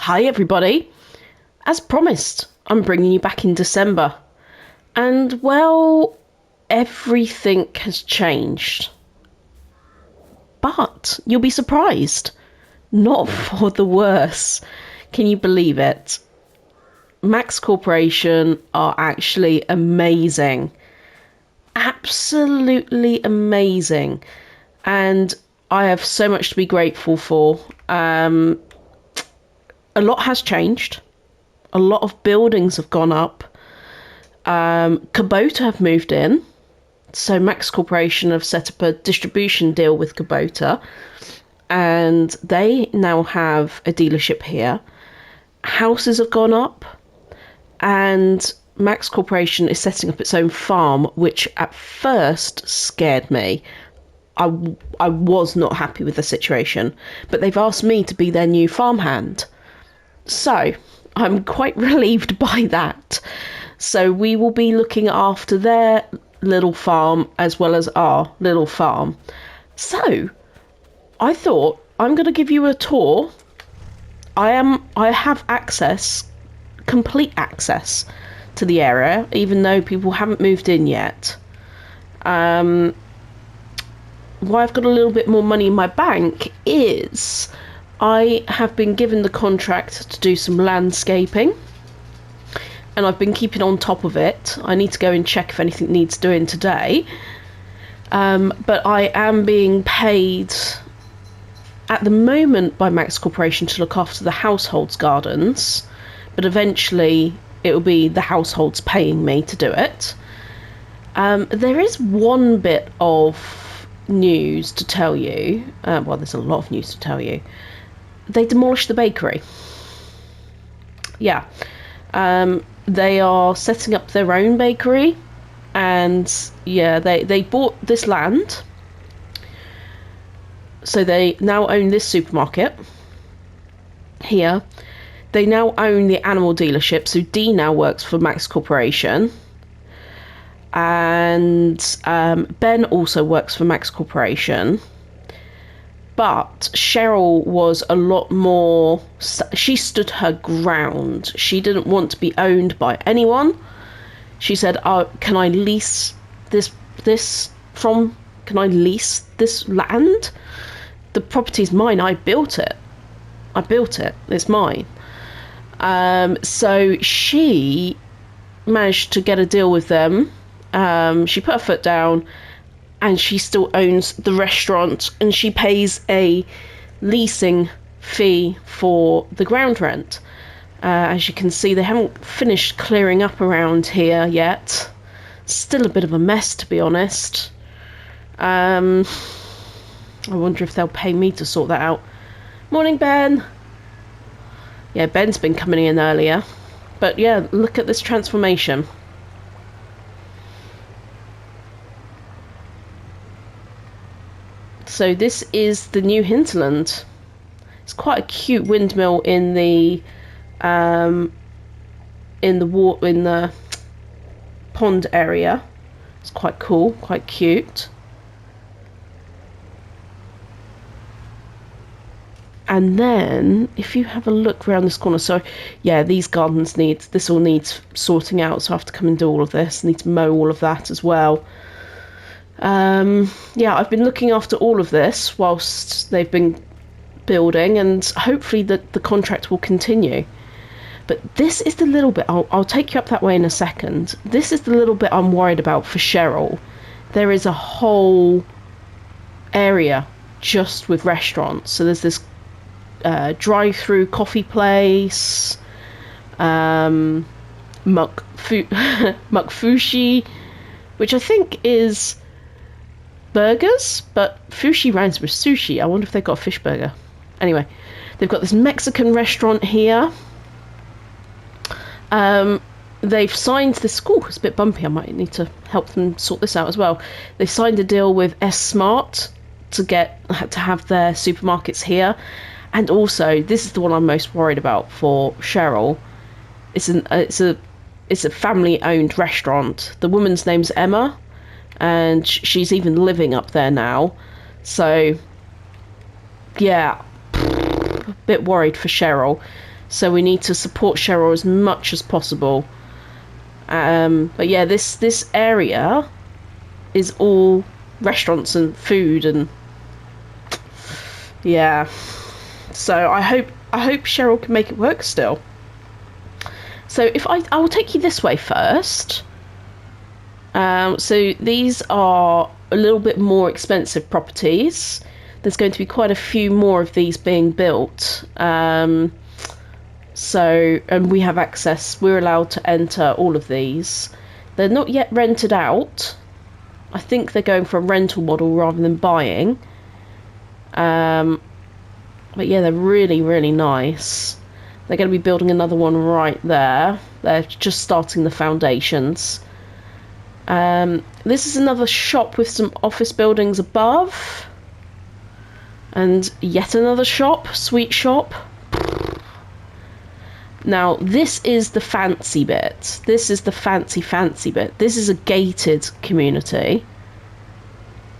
Hi everybody. As promised, I'm bringing you back in December. And well, everything has changed. But you'll be surprised. Not for the worse. Can you believe it? Max Corporation are actually amazing. Absolutely amazing. And I have so much to be grateful for. A lot has changed. A lot of buildings have gone up. Kubota have moved in. So Max Corporation have set up a distribution deal with Kubota. And they now have a dealership here. Houses have gone up. And Max Corporation is setting up its own farm, which at first scared me. I was not happy with the situation. But they've asked me to be their new farmhand. So, I'm quite relieved by that. So we will be looking after their little farm as well as our little farm. So, I thought I'm going to give you a tour. I have access, complete access to the area, even though people haven't moved in yet. Why I've got a little bit more money in my bank is I have been given the contract to do some landscaping, and I've been keeping on top of it. I need to go and check if anything needs doing today. But I am being paid at the moment by Max Corporation to look after the household's gardens, but eventually it will be the household's paying me to do it. There is one bit of news to tell you. Well, there's a lot of news to tell you. They demolished the bakery. Yeah. They are setting up their own bakery. And, yeah, they bought this land. So they now own this supermarket here. They now own the animal dealership. So Dee now works for Max Corporation. And Ben also works for Max Corporation. But Cheryl was a lot more... She stood her ground. She didn't want to be owned by anyone. She said, can I lease this from... Can I lease this land? The property's mine. I built it. It's mine. So she managed to get a deal with them. She put her foot down. And she still owns the restaurant, and she pays a leasing fee for the ground rent. As you can see, they haven't finished clearing up around here yet. Still a bit of a mess, to be honest. I wonder if they'll pay me to sort that out. Morning, Ben. Yeah, Ben's been coming in earlier. But yeah, look at this transformation. So this is the new Hinterland. It's quite a cute windmill in the pond area. It's quite cool, quite cute. And then if you have a look around this corner, so yeah, these gardens this all needs sorting out, so I have to come and do all of this. I need to mow all of that as well. Yeah, I've been looking after all of this whilst they've been building, and hopefully the contract will continue. But this is the little bit, I'll take you up that way in a second. This is the little bit I'm worried about for Cheryl. There is a whole area just with restaurants. So there's this drive-through coffee place, Mukfushi, which I think is burgers, but Fushi rhymes with sushi. I wonder if they've got a fish burger. Anyway, they've got this Mexican restaurant here. They've signed this school. It's a bit bumpy. I might need to help them sort this out as well. They signed a deal with S Smart to have their supermarkets here. And also, this is the one I'm most worried about for Cheryl. It's a family-owned restaurant. The woman's name's Emma, and she's even living up there now. So, yeah, a bit worried for Cheryl. So we need to support Cheryl as much as possible. But yeah, this area is all restaurants and food, and yeah. So I hope Cheryl can make it work still. So if I will take you this way first. So these are a little bit more expensive properties. There's going to be quite a few more of these being built. And we have access. We're allowed to enter all of these. They're not yet rented out. I think they're going for a rental model rather than buying. But yeah, they're really, really nice. They're going to be building another one right there. They're just starting the foundations. This is another shop with some office buildings above. And yet another shop, sweet shop. Now, this is the fancy bit. This is the fancy bit. This is a gated community.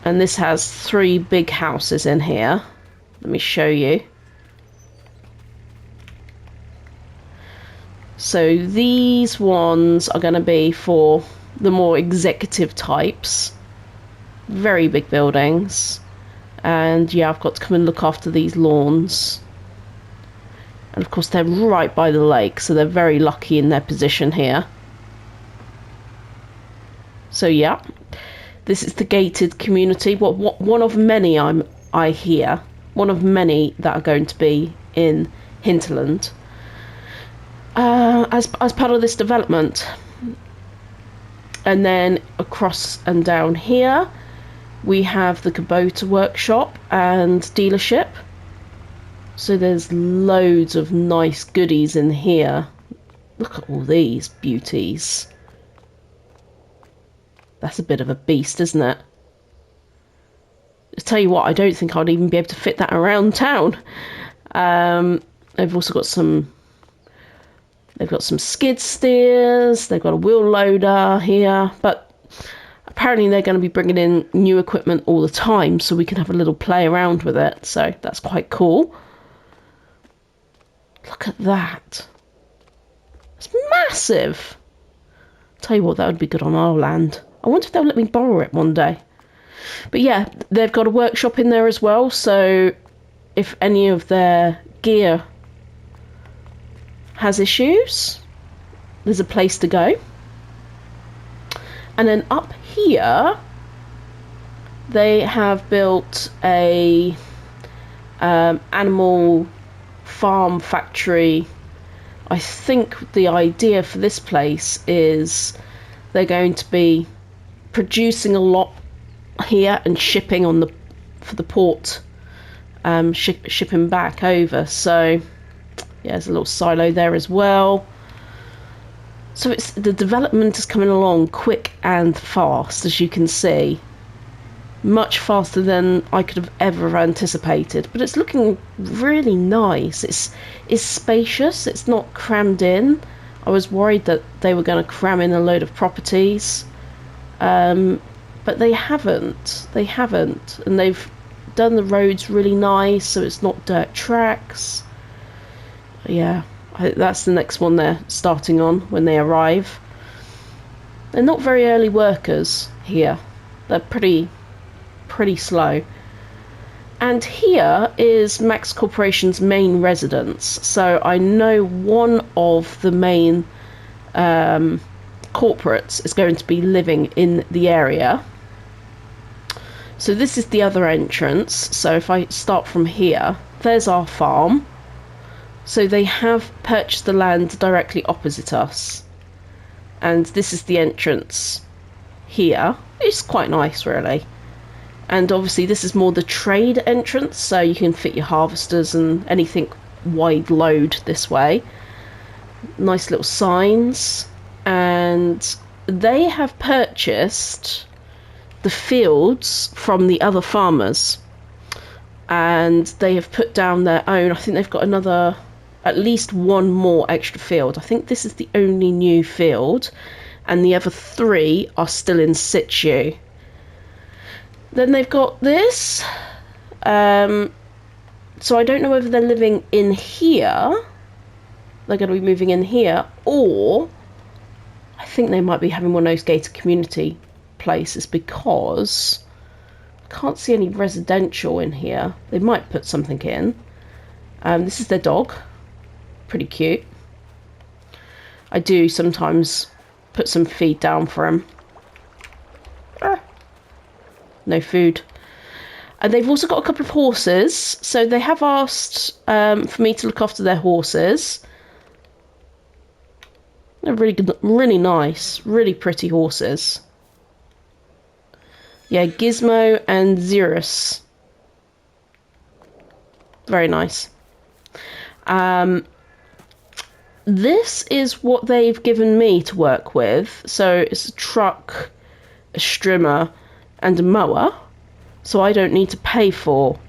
And this has 3 big houses in here. Let me show you. So these ones are going to be for the more executive types. Very big buildings. And yeah, I've got to come and look after these lawns. And of course they're right by the lake, so they're very lucky in their position here. So yeah, this is the gated community. One of many I hear. One of many that are going to be in Hinterland. As part of this development. And then across and down here we have the Kubota workshop and dealership. So there's loads of nice goodies in here. Look at all these beauties. That's a bit of a beast, isn't it? I tell you what, I don't think I'd even be able to fit that around town. They've also got some... They've got some skid steers. They've got a wheel loader here. But apparently they're going to be bringing in new equipment all the time, so we can have a little play around with it. So that's quite cool. Look at that. It's massive. Tell you what, that would be good on our land. I wonder if they'll let me borrow it one day. But yeah, they've got a workshop in there as well, so if any of their gear has issues, there's a place to go. And then up here they have built a animal farm factory. I think the idea for this place is they're going to be producing a lot here and shipping for the port, shipping back over. So yeah, there's a little silo there as well. So the development is coming along quick and fast, as you can see. Much faster than I could have ever anticipated. But it's looking really nice. It's spacious. It's not crammed in. I was worried that they were going to cram in a load of properties. But they haven't. They haven't. And they've done the roads really nice, so it's not dirt tracks. Yeah, that's the next one they're starting on when they arrive. They're not very early workers here. They're pretty slow. And here is Max Corporation's main residence. So I know one of the main corporates is going to be living in the area. So this is the other entrance. So if I start from here, there's our farm. So they have purchased the land directly opposite us. And this is the entrance here. It's quite nice, really. And obviously this is more the trade entrance, so you can fit your harvesters and anything wide load this way. Nice little signs. And they have purchased the fields from the other farmers. And they have put down their own. I think they've got at least one more extra field. I think this is the only new field, and the other 3 are still in situ. Then they've got this. So I don't know whether they're living in here they're going to be moving in here, or I think they might be having one of those gated community places, because I can't see any residential in here. They might put something in. This is their dog. Pretty cute. I do sometimes put some feed down for him. No food. And they've also got a couple of horses, so they have asked for me to look after their horses. They're really good, really nice, really pretty horses. Yeah, Gizmo and Xerus. Very nice. This is what they've given me to work with. So it's a truck, a strimmer, and a mower. So I don't need to pay for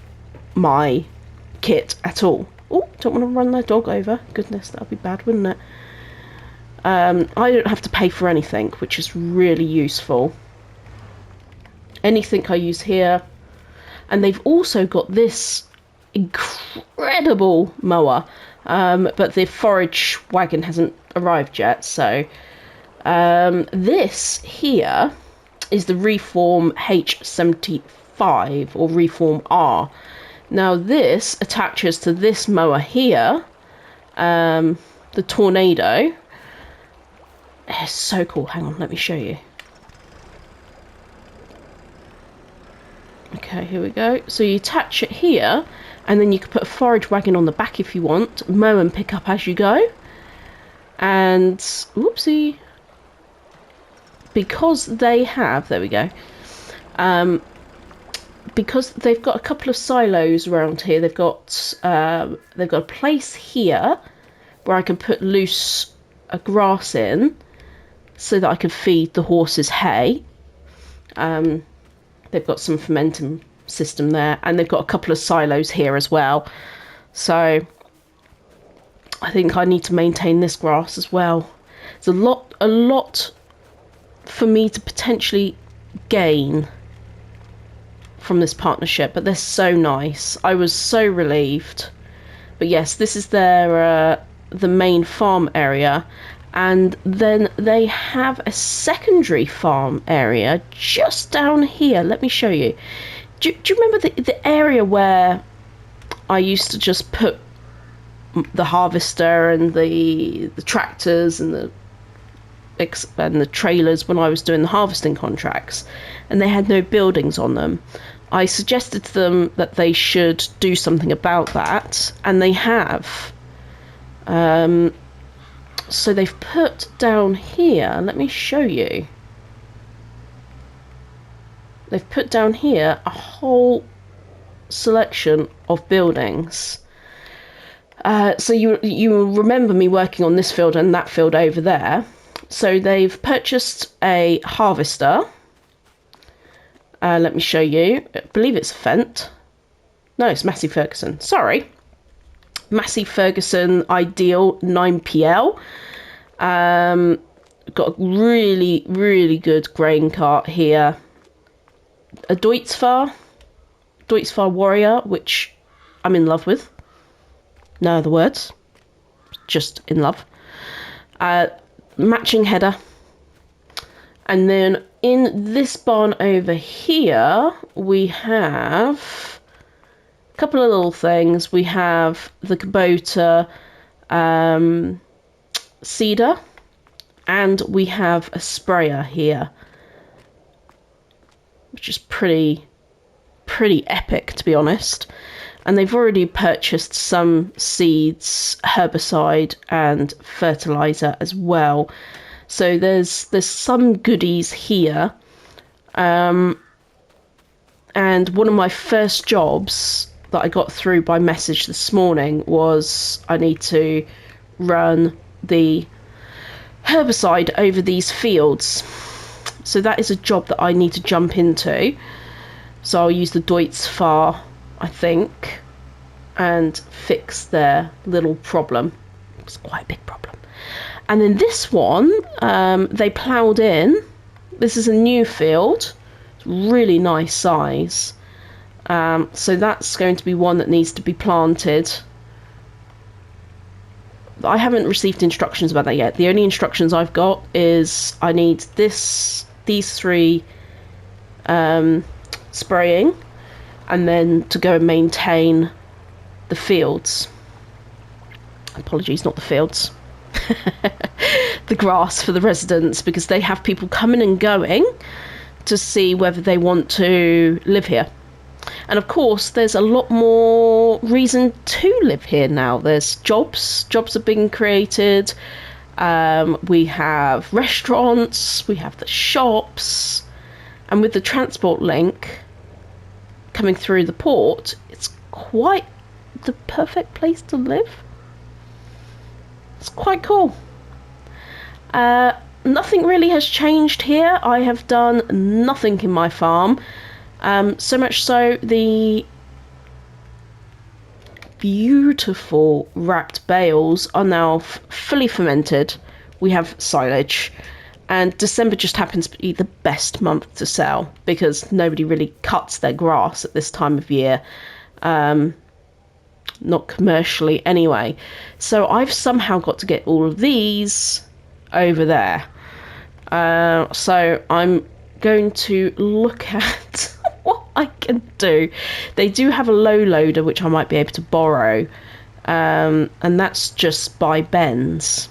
my kit at all. Oh, don't want to run that dog over. Goodness, that would be bad, wouldn't it? I don't have to pay for anything, which is really useful. Anything I use here. And they've also got this incredible mower. But the forage wagon hasn't arrived yet. So this here is the Reform H75 or Reform R. Now this attaches to this mower here, the Tornado. It's so cool. Hang on, let me show you. Okay, here we go. So you attach it here, and then you can put a forage wagon on the back if you want, mow and pick up as you go. And, whoopsie, because they have, there we go, because they've got a couple of silos around here, they've got a place here where I can put loose grass in so that I can feed the horses hay. They've got some fermenting system there, and they've got a couple of silos here as well. So I think I need to maintain this grass as well. It's a lot for me to potentially gain from this partnership, but they're so nice. I was so relieved. But yes, this is their the main farm area, and then they have a secondary farm area just down here. Let me show you. Do you remember the area where I used to just put the harvester and the tractors and the trailers when I was doing the harvesting contracts, and they had no buildings on them? I suggested to them that they should do something about that, and they have. So they've put down here, let me show you. They've put down here a whole selection of buildings. So you will remember me working on this field and that field over there. So they've purchased a harvester. Let me show you. I believe it's a Fendt. No, it's Massey Ferguson. Sorry. Massey Ferguson Ideal 9PL. Got a really, really good grain cart here. A Deutz-Fahr Warrior, which I'm in love with. No other words. Just in love. Matching header. And then in this barn over here, we have a couple of little things. We have the Kubota seeder, and we have a sprayer here, which is pretty epic, to be honest. And they've already purchased some seeds, herbicide, and fertilizer as well. So there's some goodies here. And one of my first jobs that I got through by message this morning was I need to run the herbicide over these fields. So that is a job that I need to jump into. So I'll use the Deutz-Fahr, I think, and fix their little problem. It's quite a big problem. And then this one, they ploughed in. This is a new field. It's really nice size. So that's going to be one that needs to be planted I haven't received instructions about that yet. The only instructions I've got is I need these 3 spraying, and then to go and maintain the fields. Apologies, not the fields. The grass for the residents, because they have people coming and going to see whether they want to live here. And of course, there's a lot more reason to live here now. There's jobs are being created. We have restaurants, we have the shops, and with the transport link coming through the port, it's quite the perfect place to live. It's quite cool. Nothing really has changed here. I have done nothing in my farm. So much so, the beautiful wrapped bales are now fully fermented. We have silage. And December just happens to be the best month to sell, because nobody really cuts their grass at this time of year. Not commercially anyway. So I've somehow got to get all of these over there. So I'm going to look at what I can do. They do have a low loader which I might be able to borrow, and that's just by Ben's.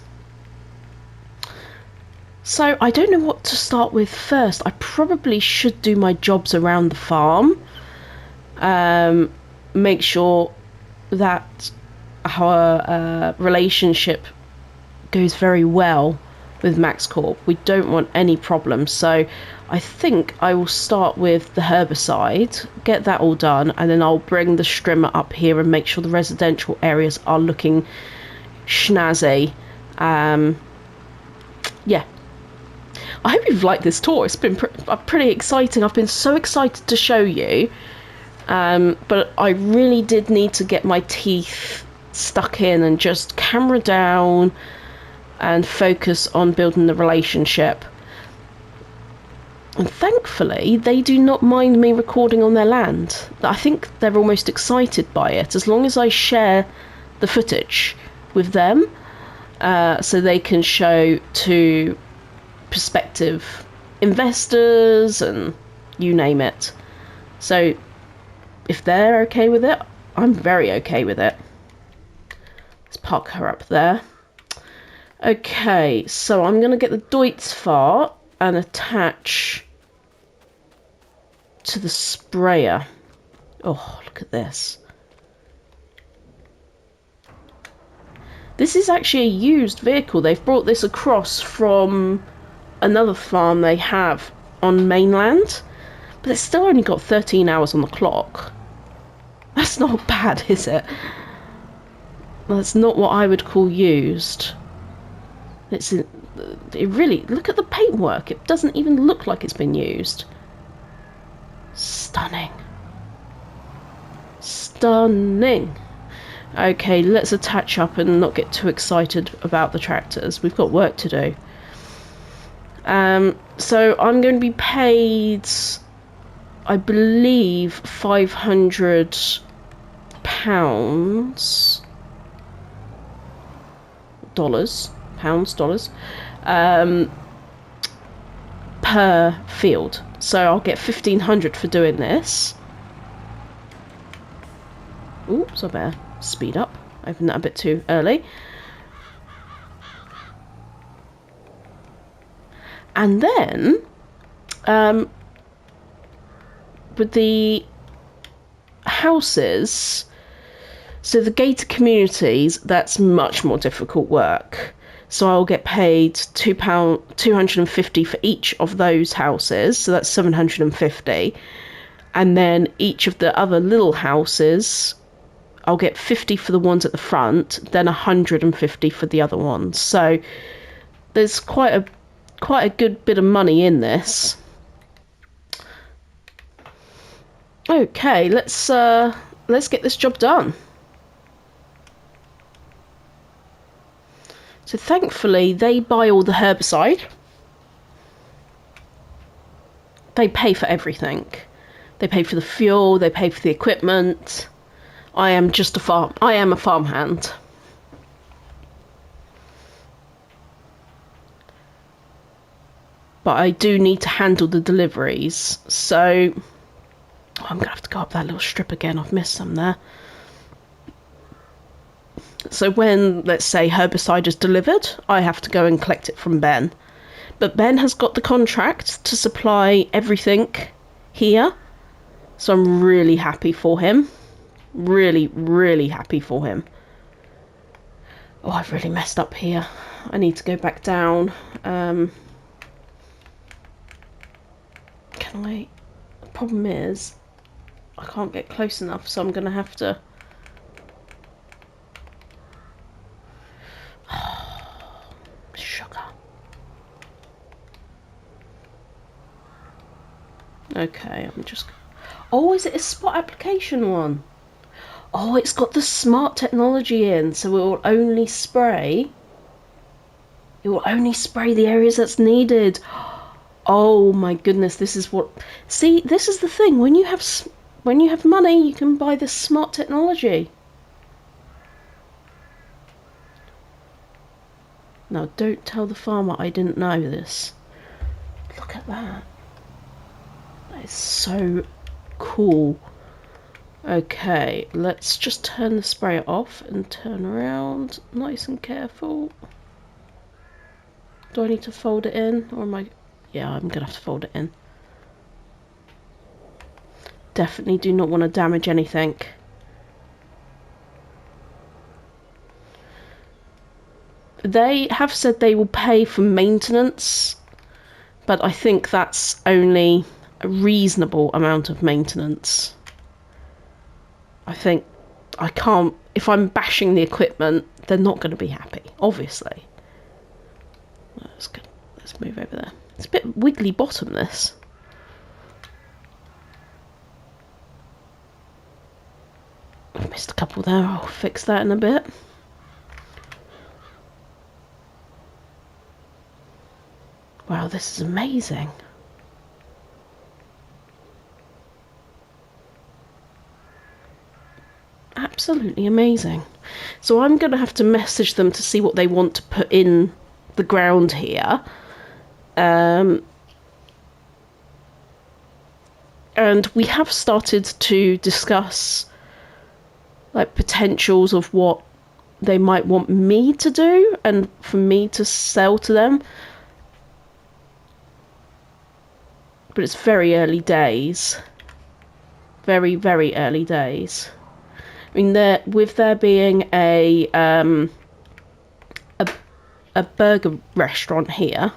So I don't know what to start with first. I probably should do my jobs around the farm, make sure that our relationship goes very well with Max Corp. We don't want any problems, so I think I will start with the herbicide, get that all done, and then I'll bring the strimmer up here and make sure the residential areas are looking snazzy. Yeah. I hope you've liked this tour. It's been pretty exciting. I've been so excited to show you, but I really did need to get my teeth stuck in and just camera down and focus on building the relationship. And thankfully, they do not mind me recording on their land. I think they're almost excited by it, as long as I share the footage with them, so they can show to prospective investors and you name it. So if they're okay with it, I'm very okay with it. Let's park her up there. Okay, so I'm going to get the Deutz and attach to the sprayer. Oh, look at this. This is actually a used vehicle. They've brought this across from another farm they have on mainland, but it's still only got 13 hours on the clock. That's not bad, is it? That's not what I would call used. It really, look at the paintwork. It doesn't even look like it's been used. Stunning. Stunning. Okay, let's attach up and not get too excited about the tractors. We've got work to do. So I'm going to be paid, I believe, £500 dollars per field. So I'll get $1,500 for doing this. Oops, I better speed up. I opened that a bit too early. And then with the houses, so the gated communities, that's much more difficult work. So I'll get paid £250 for each of those houses, so that's $750. And then each of the other little houses, I'll get 50 for the ones at the front, then 150 for the other ones. So there's quite a good bit of money in this. Okay, let's get this job done. So thankfully, they buy all the herbicide. They pay for everything. They pay for the fuel, they pay for the equipment. I am a farmhand. but I do need to handle the deliveries. So I'm going to have to go up that little strip again. I've missed some there. So when, let's say, herbicide is delivered, I have to go and collect it from Ben. But Ben has got the contract to supply everything here. So I'm really happy for him. Really, really happy for him. Oh, I've really messed up here. I need to go back down. Can I? The problem is, I can't get close enough, so I'm going to have to... Sugar. Okay, I'm just... Oh, is it a spot application one? Oh, it's got the smart technology in, so it will only spray... It will only spray the areas that's needed. Oh my goodness, this is what... See, this is the thing. When you have money, you can buy this smart technology. Now, don't tell the farmer I didn't know this. Look at that. That is so cool. Okay, let's just turn the sprayer off and turn around. Nice and careful. Do I need to fold it in? Or am I... Yeah, I'm going to have to fold it in. Definitely do not want to damage anything. They have said they will pay for maintenance, but I think that's only a reasonable amount of maintenance. I think I can't... If I'm bashing the equipment, they're not going to be happy, obviously. That's good. Let's move over there. It's a bit wiggly bottom, this. I've missed a couple there. I'll fix that in a bit. Wow, this is amazing. Absolutely amazing. So I'm going to have to message them to see what they want to put in the ground here. And we have started to discuss like potentials of what they might want me to do and for me to sell to them. But it's very early days. Very, very early days. I mean, with there being a burger restaurant here,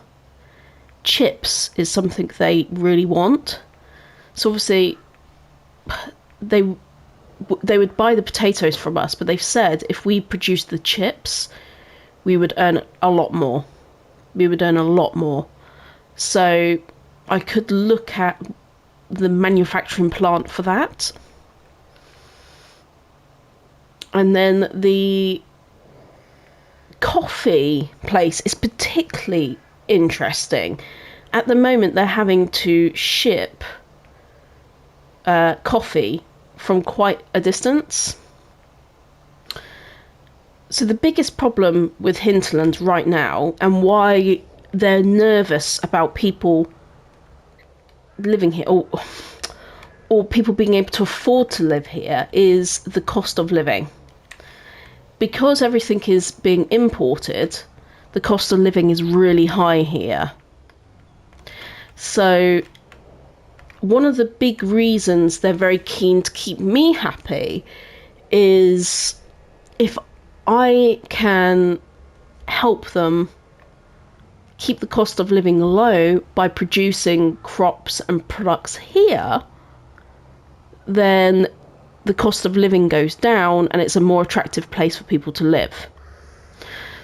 chips is something they really want. So obviously, they would buy the potatoes from us, but they've said if we produce the chips, we would earn a lot more. We would earn a lot more. So I could look at the manufacturing plant for that. And then the coffee place is particularly interesting. At the moment, they're having to ship coffee from quite a distance. So the biggest problem with Hinterland right now, and why they're nervous about people living here, or people being able to afford to live here, is the cost of living. Because everything is being imported, the cost of living is really high here. So one of the big reasons they're very keen to keep me happy is if I can help them keep the cost of living low by producing crops and products here, then the cost of living goes down and it's a more attractive place for people to live.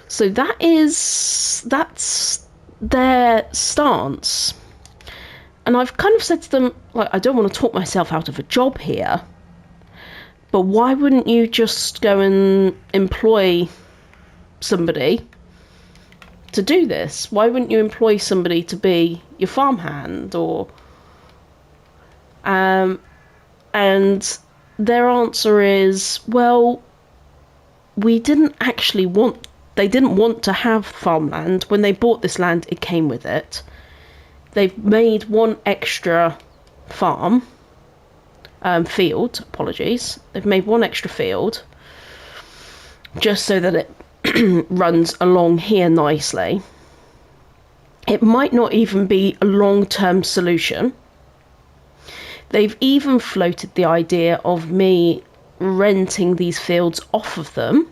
So that's their stance. And I've kind of said to them, like, I don't want to talk myself out of a job here, but why wouldn't you just go and employ somebody to do this? Why wouldn't you employ somebody to be your farmhand? Or and their answer is, well, they didn't want to have farmland. When they bought this land, it came with it. they've made one extra farm, field, apologies. They've made one extra field just so that it runs along here nicely. It might not even be a long-term solution. They've even floated the idea of me renting these fields off of them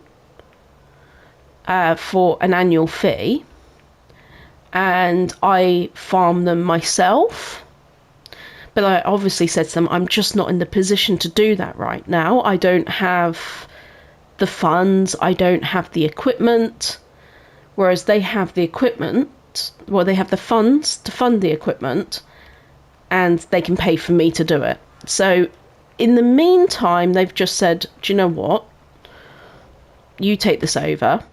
for an annual fee, and I farm them myself. But I obviously said to them, I'm just not in the position to do that right now. I don't have the funds, I don't have the equipment, whereas they have the equipment, well, they have the funds to fund the equipment, and they can pay for me to do it. So in the meantime, they've just said, do you know what? You take this over.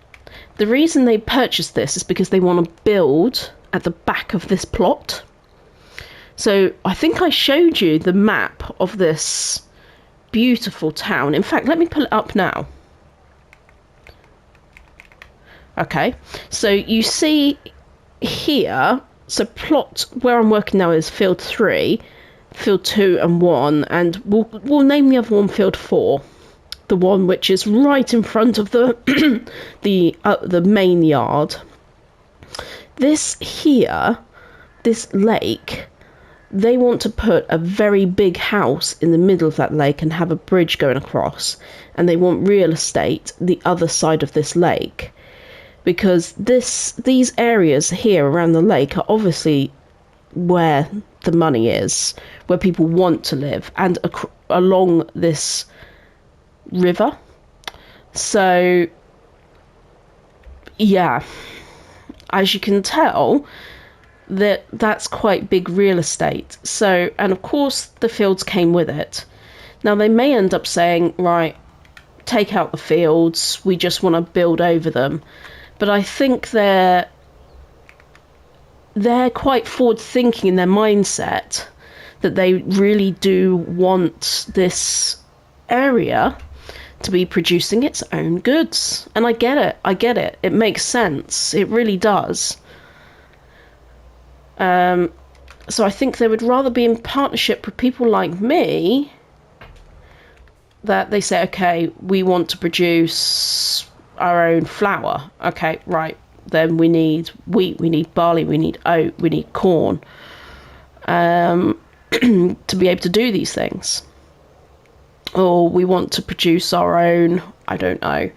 The reason they purchased this is because they want to build at the back of this plot. So I think I showed you the map of this beautiful town. In fact, let me pull it up now. Okay, so you see here, so plot where I'm working now is field 3, field 2 and 1, and we'll name the other one field 4. The one which is right in front of the the main yard. This here, this lake, they want to put a very big house in the middle of that lake and have a bridge going across, and they want real estate the other side of this lake, because these areas here around the lake are obviously where the money is, where people want to live, and along this river. So yeah, as you can tell, that's quite big real estate. So, and of course the fields came with it. Now they may end up saying, right, take out the fields, we just want to build over them. But I think they're quite forward thinking in their mindset, that they really do want this area to be producing its own goods. And I get it. It makes sense. It really does. So I think they would rather be in partnership with people like me, that they say, okay, we want to produce our own flour. Okay, right. Then we need wheat, we need barley, we need oat, we need corn, to be able to do these things. Or we want to produce our own, I don't know,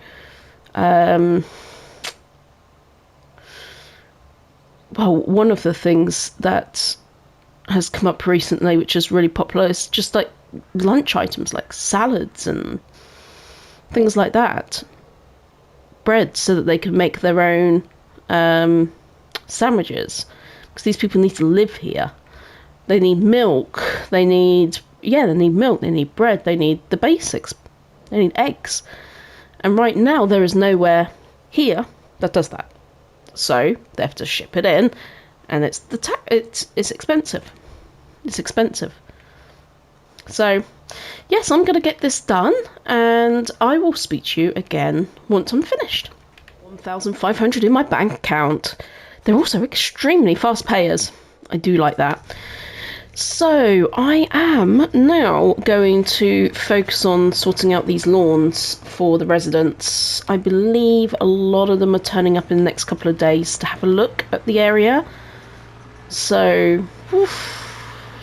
well, one of the things that has come up recently, which is really popular, is just like lunch items, like salads and things like that. Bread, so that they can make their own sandwiches, because these people need to live here. They need milk, they need milk, they need bread, they need the basics, they need eggs. And right now there is nowhere here that does that. So they have to ship it in, and it's expensive. It's expensive. So yes, I'm going to get this done, and I will speak to you again once I'm finished. 1,500 in my bank account. They're also extremely fast payers. I do like that. So I am now going to focus on sorting out these lawns for the residents. I believe a lot of them are turning up in the next couple of days to have a look at the area. So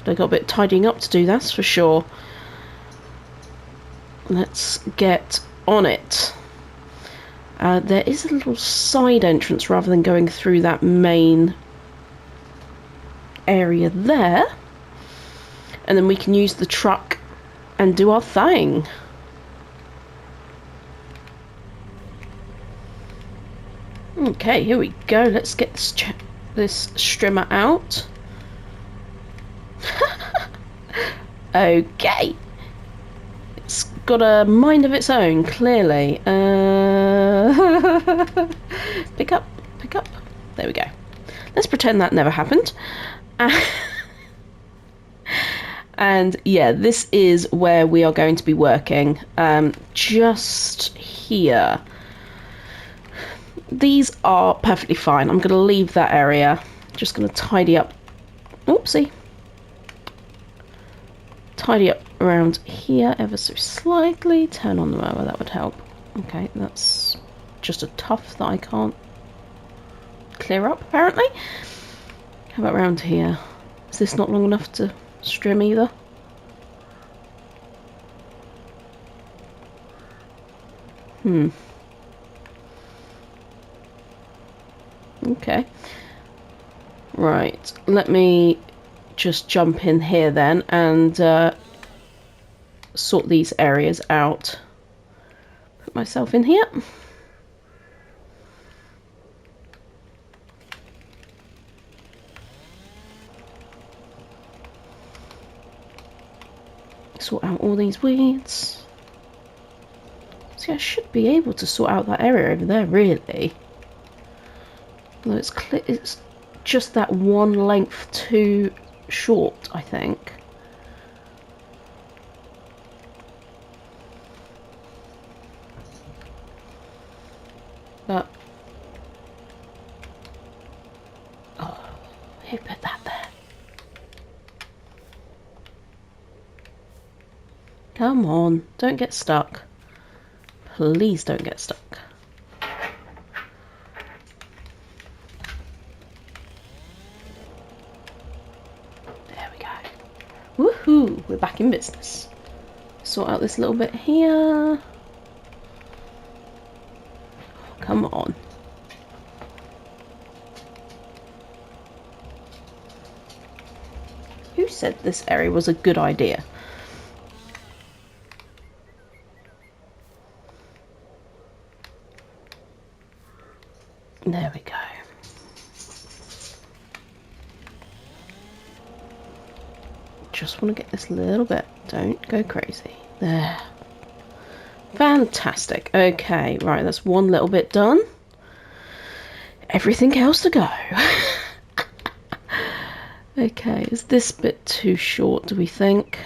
they got a bit tidying up to do, that's for sure. Let's get on it. There is a little side entrance rather than going through that main area there. And then we can use the truck and do our thing. Okay, here we go. Let's get this strimmer out. Okay. It's got a mind of its own, clearly. Pick up. There we go. Let's pretend that never happened. And yeah, this is where we are going to be working. Just here. These are perfectly fine. I'm going to leave that area. Just going to tidy up Oopsie. Tidy up around here ever so slightly. Turn on the mower, that would help. Okay, that's just a tuft that I can't clear up, apparently. How about around here? Is this not long enough to strim either? Okay. Right, let me just jump in here then and sort these areas out. Put myself in here. Sort out all these weeds. See, I should be able to sort out that area over there, really. Although it's just that one length too short, I think. But oh, who put that there? Come on, don't get stuck. Please don't get stuck. There we go. Woohoo! We're back in business. Sort out this little bit here. Oh, come on. Who said this area was a good idea? There we go. Just want to get this little bit. Don't go crazy. There. Fantastic. Okay, right, that's one little bit done. Everything else to go. Okay, is this bit too short, do we think?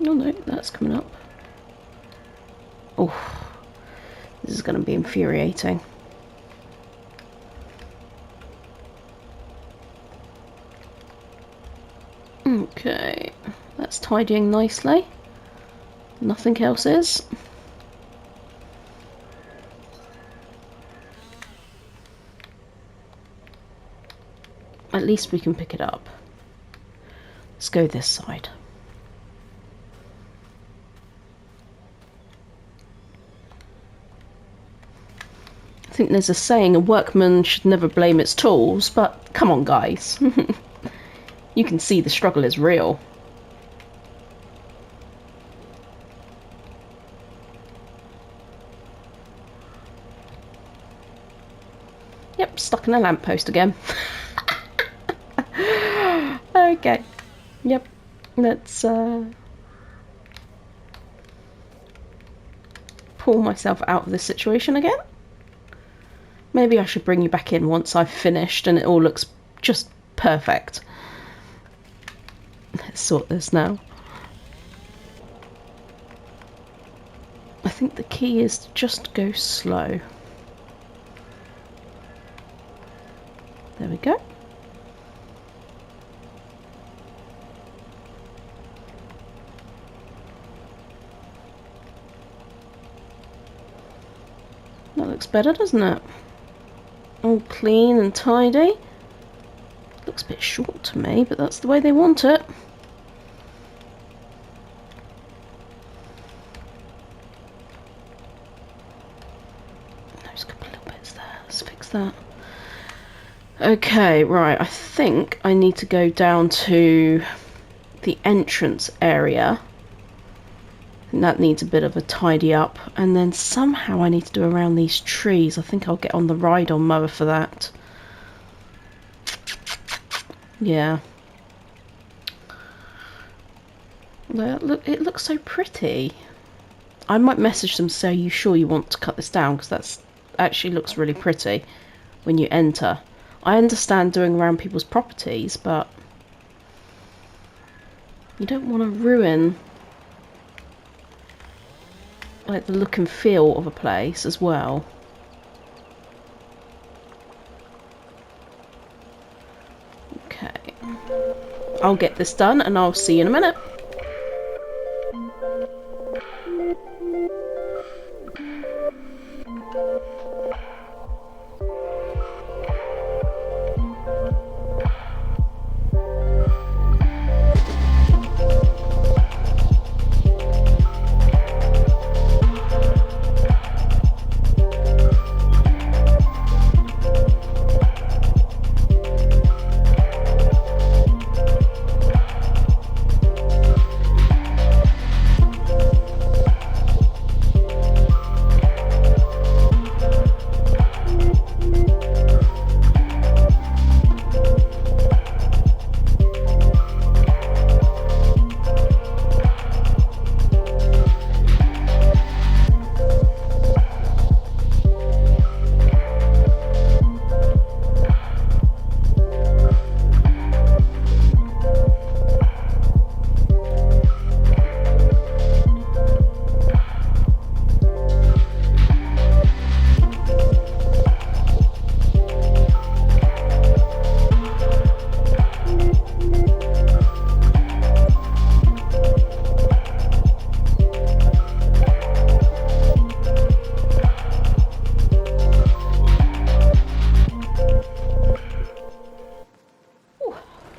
Oh no, that's coming up. Oh, this is going to be infuriating. Okay, that's tidying nicely. Nothing else is. At least we can pick it up. Let's go this side. I think there's a saying, a workman should never blame its tools, but come on guys. You can see the struggle is real. Yep, stuck in a lamppost again. Okay. Yep. Let's pull myself out of this situation again. Maybe I should bring you back in once I've finished and it all looks just perfect. Let's sort this now. I think the key is to just go slow. There we go. That looks better, doesn't it? All clean and tidy. Looks a bit short to me, but that's the way they want it. There's a couple of little bits there. Let's fix that. Okay, right. I think I need to go down to the entrance area. And that needs a bit of a tidy up, and then somehow I need to do around these trees. I think I'll get on the ride-on mower for that. Yeah. Look, it looks so pretty. I might message them, say, are you sure you want to cut this down? Because that's actually looks really pretty when you enter. I understand doing around people's properties, but you don't want to ruin like the look and feel of a place as well. I'll get this done and I'll see you in a minute.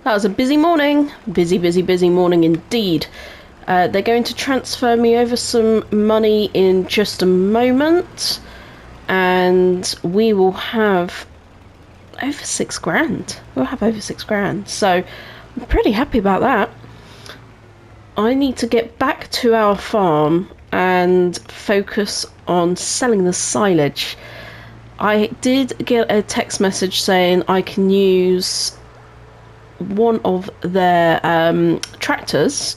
That was a busy morning. Busy morning indeed. They're going to transfer me over some money in just a moment, and we will have over £6,000. We'll have over £6,000. So I'm pretty happy about that. I need to get back to our farm and focus on selling the silage. I did get a text message saying I can use one of their tractors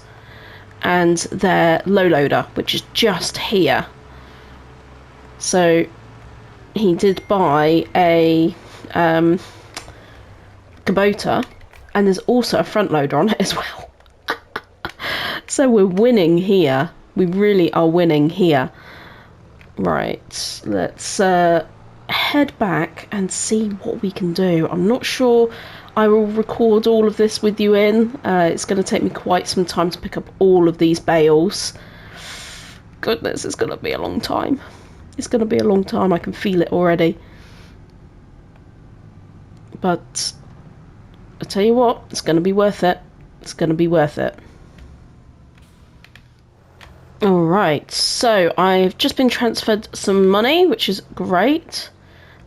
and their low loader, which is just here. So he did buy a Kubota, and there's also a front loader on it as well. So we're winning here. We really are winning here. Right, let's head back and see what we can do. I'm not sure I will record all of this with you in. It's going to take me quite some time to pick up all of these bales. Goodness, it's going to be a long time. It's going to be a long time. I can feel it already. But I tell you what, it's going to be worth it. It's going to be worth it. Alright, so I've just been transferred some money, which is great.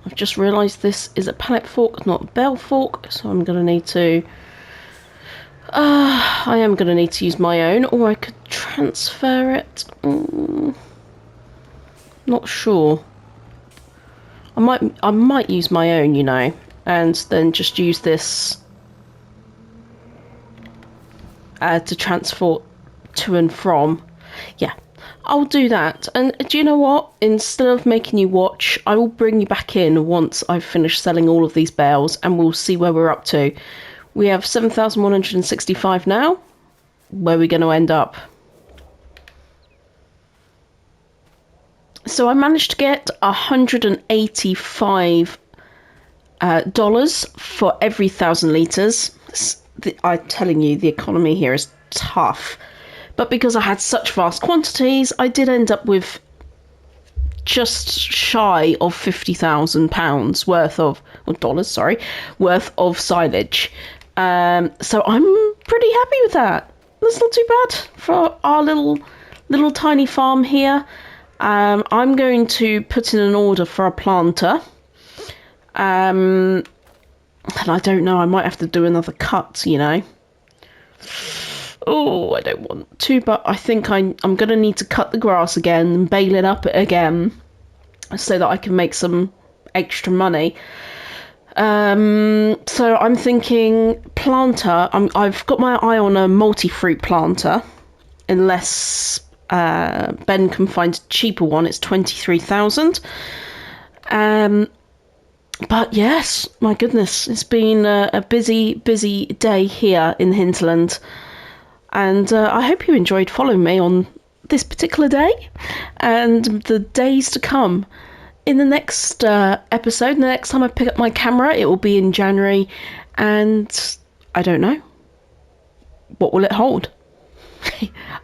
I've just realised this is a pallet fork, not a bale fork, so I'm going to need to... I am going to need to use my own, or I could transfer it. Not sure. I might use my own, you know, and then just use this to transport to and from. Yeah, I'll do that. And do you know what? Instead of making you watch, I will bring you back in once I've finished selling all of these bales, and we'll see where we're up to. We have 7,165 now. Where are we going to end up? So I managed to get $185 for every 1,000 litres. I'm telling you, the economy here is tough. But because I had such vast quantities, I did end up with just shy of £50,000 worth of, or dollars, sorry, worth of silage. So I'm pretty happy with that. That's not too bad for our little tiny farm here. I'm going to put in an order for a planter. And I don't know, I might have to do another cut, you know. Oh, I don't want to, but I think I'm going to need to cut the grass again and bale it up again so that I can make some extra money. So I'm thinking planter. I've got my eye on a multi-fruit planter, unless Ben can find a cheaper one. It's 23,000. But yes, my goodness, it's been a busy day here in Hinterland. And I hope you enjoyed following me on this particular day and the days to come. In the next episode, the next time I pick up my camera, it will be in January. And I don't know. what will it hold?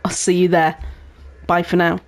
I'll see you there. Bye for now.